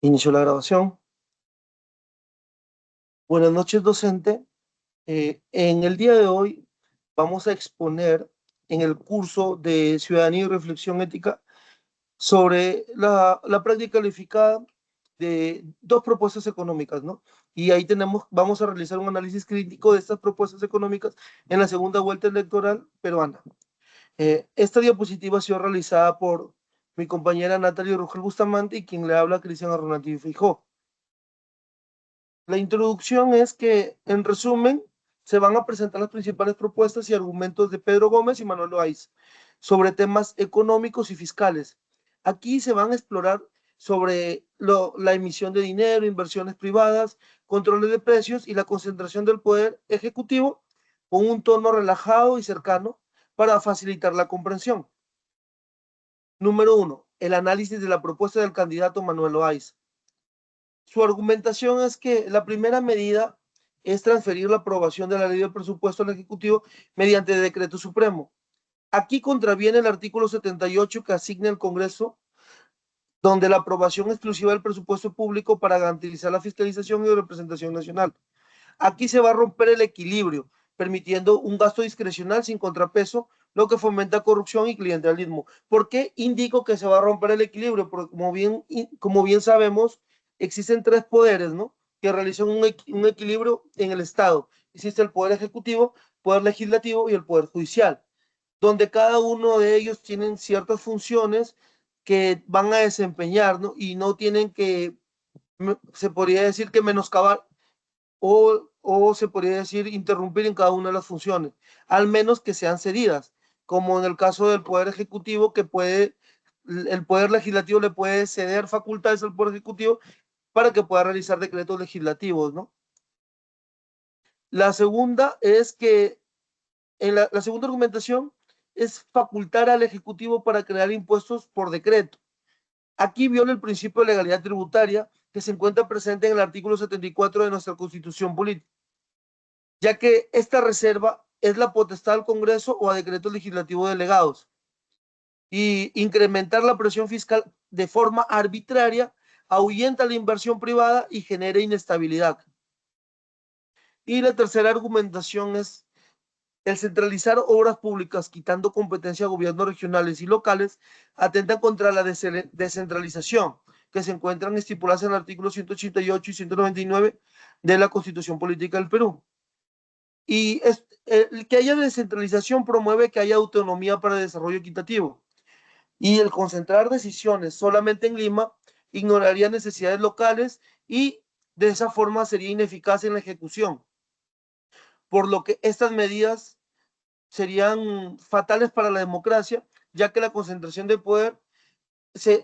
Inicio la grabación. Buenas noches, docente. En el día de hoy vamos a exponer en el curso de Ciudadanía y Reflexión Ética sobre la práctica calificada de dos propuestas económicas, ¿no? Y ahí vamos a realizar un análisis crítico de estas propuestas económicas en la segunda vuelta electoral peruana. Esta diapositiva ha sido realizada por mi compañera Natalia Rugel Bustamante y quien le habla Cristian Arronati Fijó. La introducción es que, en resumen, se van a presentar las principales propuestas y argumentos de Pedro Gómez y Manuel Loaiza sobre temas económicos y fiscales. Aquí se van a explorar sobre la emisión de dinero, inversiones privadas, controles de precios y la concentración del poder ejecutivo con un tono relajado y cercano para facilitar la comprensión. Número uno, el análisis de la propuesta del candidato Manuel Loaiza. Su argumentación es que la primera medida es transferir la aprobación de la ley del presupuesto al Ejecutivo mediante decreto supremo. Aquí contraviene el artículo 78 que asigna el Congreso, donde la aprobación exclusiva del presupuesto público para garantizar la fiscalización y representación nacional. Aquí se va a romper el equilibrio, permitiendo un gasto discrecional sin contrapeso, lo que fomenta corrupción y clientelismo. ¿Por qué indico que se va a romper el equilibrio? Porque como bien sabemos, existen tres poderes, ¿no? Que realizan un equilibrio en el Estado. Existe el poder ejecutivo, poder legislativo y el poder judicial, donde cada uno de ellos tienen ciertas funciones que van a desempeñar, ¿no? Y no tienen que, se podría decir que menoscabar o se podría decir interrumpir en cada una de las funciones, al menos que sean cedidas, como en el caso del Poder Ejecutivo, el Poder Legislativo le puede ceder facultades al Poder Ejecutivo para que pueda realizar decretos legislativos, ¿no? La segunda es que, la segunda argumentación es facultar al Ejecutivo para crear impuestos por decreto. Aquí viola el principio de legalidad tributaria que se encuentra presente en el artículo 74 de nuestra Constitución Política, ya que esta reserva es la potestad del Congreso o a decretos legislativos delegados. Y incrementar la presión fiscal de forma arbitraria ahuyenta la inversión privada y genera inestabilidad. Y la tercera argumentación es el centralizar obras públicas, quitando competencia a gobiernos regionales y locales, atenta contra la descentralización que se encuentran estipuladas en el artículo 188 y 199 de la Constitución Política del Perú. Y el que haya descentralización promueve que haya autonomía para el desarrollo equitativo. Y el concentrar decisiones solamente en Lima ignoraría necesidades locales y de esa forma sería ineficaz en la ejecución. Por lo que estas medidas serían fatales para la democracia, ya que la concentración de poder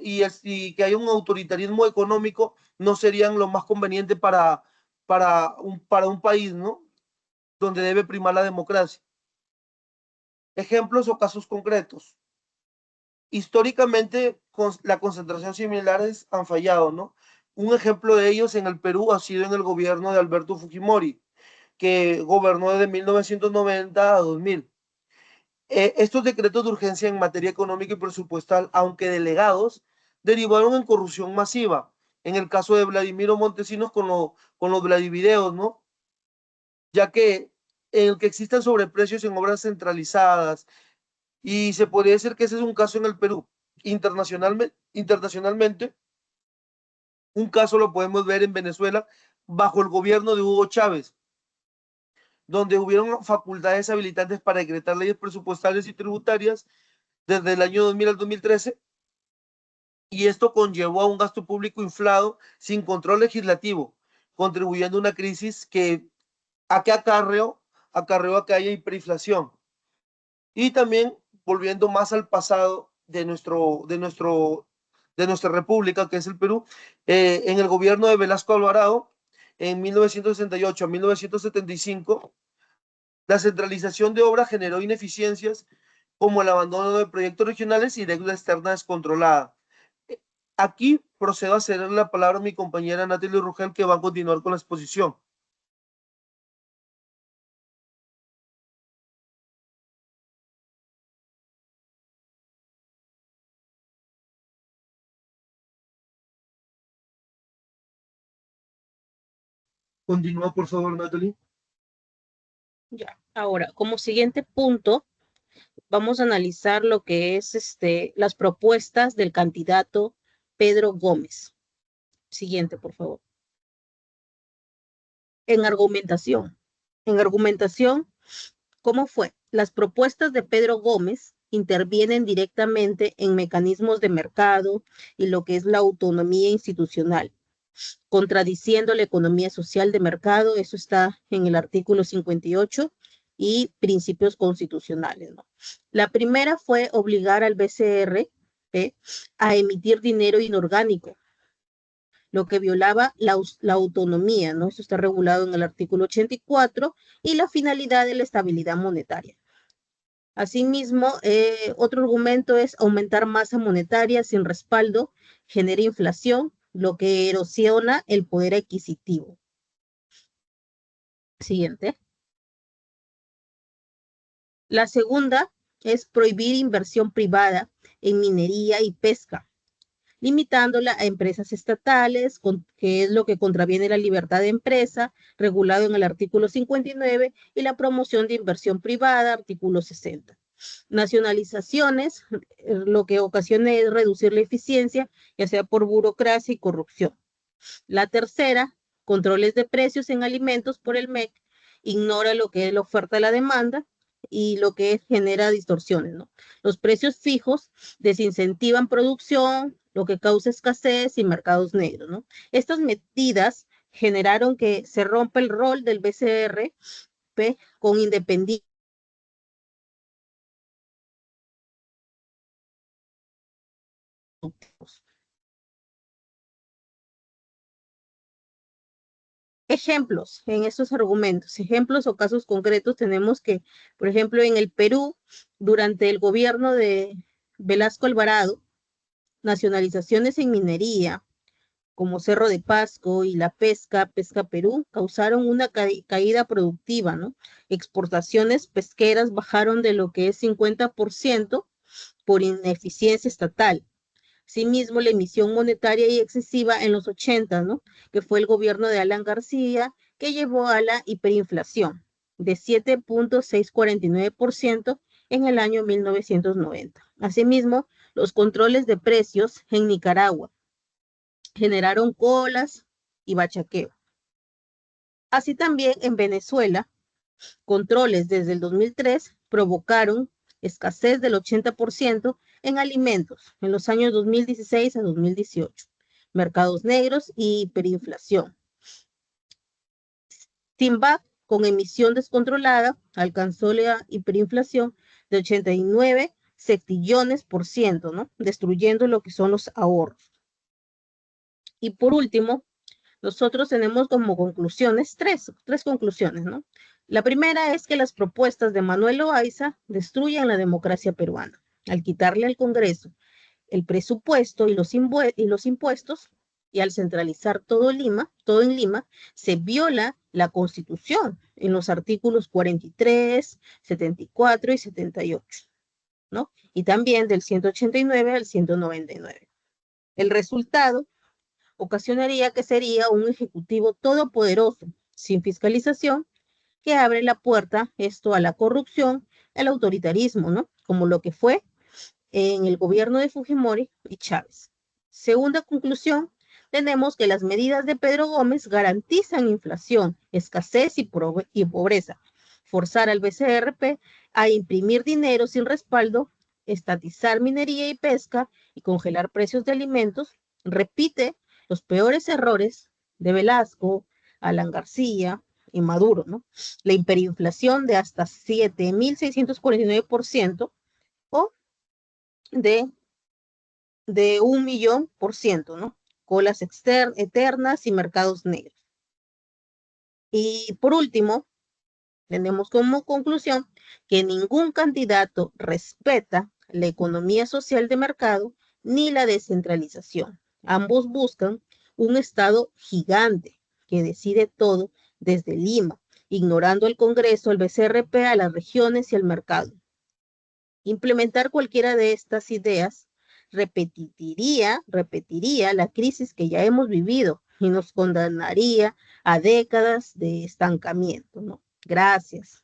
y que haya un autoritarismo económico no serían lo más conveniente para un país, ¿no? Donde debe primar la democracia. Ejemplos o casos concretos. Históricamente, la concentración similares han fallado, ¿no? Un ejemplo de ellos en el Perú ha sido en el gobierno de Alberto Fujimori, que gobernó desde 1990 a 2000. Estos decretos de urgencia en materia económica y presupuestal, aunque delegados, derivaron en corrupción masiva. En el caso de Vladimiro Montesinos con los Vladivideos, ¿no? Ya que en el que existen sobreprecios en obras centralizadas, y se podría decir que ese es un caso en el Perú. Internacionalmente, un caso lo podemos ver en Venezuela bajo el gobierno de Hugo Chávez, donde hubieron facultades habilitantes para decretar leyes presupuestarias y tributarias desde el año 2000 al 2013, y esto conllevó a un gasto público inflado sin control legislativo, contribuyendo a una crisis que acarreó a que haya hiperinflación. Y también, volviendo más al pasado de nuestra república, que es el Perú, en el gobierno de Velasco Alvarado, en 1968 a 1975, la centralización de obras generó ineficiencias como el abandono de proyectos regionales y deuda externa descontrolada. Aquí procedo a ceder la palabra a mi compañera Natalie Rugel, que va a continuar con la exposición. Continúa, por favor, Natalie. Ya. Ahora, como siguiente punto, vamos a analizar lo que es las propuestas del candidato Pedro Gómez. Siguiente, por favor. En argumentación. En argumentación, ¿cómo fue? Las propuestas de Pedro Gómez intervienen directamente en mecanismos de mercado y lo que es la autonomía institucional, contradiciendo la economía social de mercado. Eso está en el artículo 58 y principios constitucionales, ¿no? La primera fue obligar al BCR a emitir dinero inorgánico, lo que violaba la autonomía, ¿no? Eso está regulado en el artículo 84 y la finalidad de la estabilidad monetaria. Asimismo, otro argumento es aumentar masa monetaria sin respaldo, genera inflación, lo que erosiona el poder adquisitivo. Siguiente. La segunda es prohibir inversión privada en minería y pesca, limitándola a empresas estatales, que es lo que contraviene la libertad de empresa, regulado en el artículo 59, y la promoción de inversión privada, artículo 60. Nacionalizaciones, lo que ocasiona es reducir la eficiencia, ya sea por burocracia y corrupción. La tercera, controles de precios en alimentos por el MEC, ignora lo que es la oferta y la demanda y lo que genera distorsiones, ¿no? Los precios fijos desincentivan producción, lo que causa escasez y mercados negros, ¿no? Estas medidas generaron que se rompa el rol del BCR con independencia. Ejemplos en estos argumentos, ejemplos o casos concretos tenemos que, por ejemplo, en el Perú, durante el gobierno de Velasco Alvarado, nacionalizaciones en minería, como Cerro de Pasco y la pesca, Pesca Perú, causaron una caída productiva, ¿no? Exportaciones pesqueras bajaron de lo que es 50% por ineficiencia estatal. Asimismo, la emisión monetaria y excesiva en los 80, ¿no? Que fue el gobierno de Alan García, que llevó a la hiperinflación de 7.649% en el año 1990. Asimismo, los controles de precios en Nicaragua generaron colas y bachaqueo. Así también en Venezuela, controles desde el 2003 provocaron escasez del 80% en alimentos en los años 2016 a 2018, mercados negros y hiperinflación. Timbac, con emisión descontrolada, alcanzó la hiperinflación de 89 septillones por ciento, ¿no? Destruyendo lo que son los ahorros. Y por último, nosotros tenemos como conclusiones tres conclusiones, ¿no? La primera es que las propuestas de Manuel Loaiza destruyen la democracia peruana al quitarle al Congreso el presupuesto y los impuestos, y al centralizar todo en Lima, se viola la Constitución en los artículos 43, 74 y 78, ¿no? Y también del 189 al 199. El resultado ocasionaría que sería un ejecutivo todopoderoso, sin fiscalización, que abre la puerta esto a la corrupción, el autoritarismo, ¿no? Como lo que fue en el gobierno de Fujimori y Chávez. Segunda conclusión, tenemos que las medidas de Pedro Gómez garantizan inflación, escasez y pobreza. Forzar al BCRP a imprimir dinero sin respaldo, estatizar minería y pesca y congelar precios de alimentos, repite los peores errores de Velasco, Alan García y Maduro, ¿no? La hiperinflación de hasta 7.649% o de 1.000.000%, ¿no? Colas eternas y mercados negros. Y por último, tenemos como conclusión que ningún candidato respeta la economía social de mercado ni la descentralización. Ambos buscan un Estado gigante que decide todo desde Lima, ignorando el Congreso, el BCRP, a las regiones y al mercado. Implementar cualquiera de estas ideas repetiría la crisis que ya hemos vivido y nos condenaría a décadas de estancamiento, ¿no? Gracias.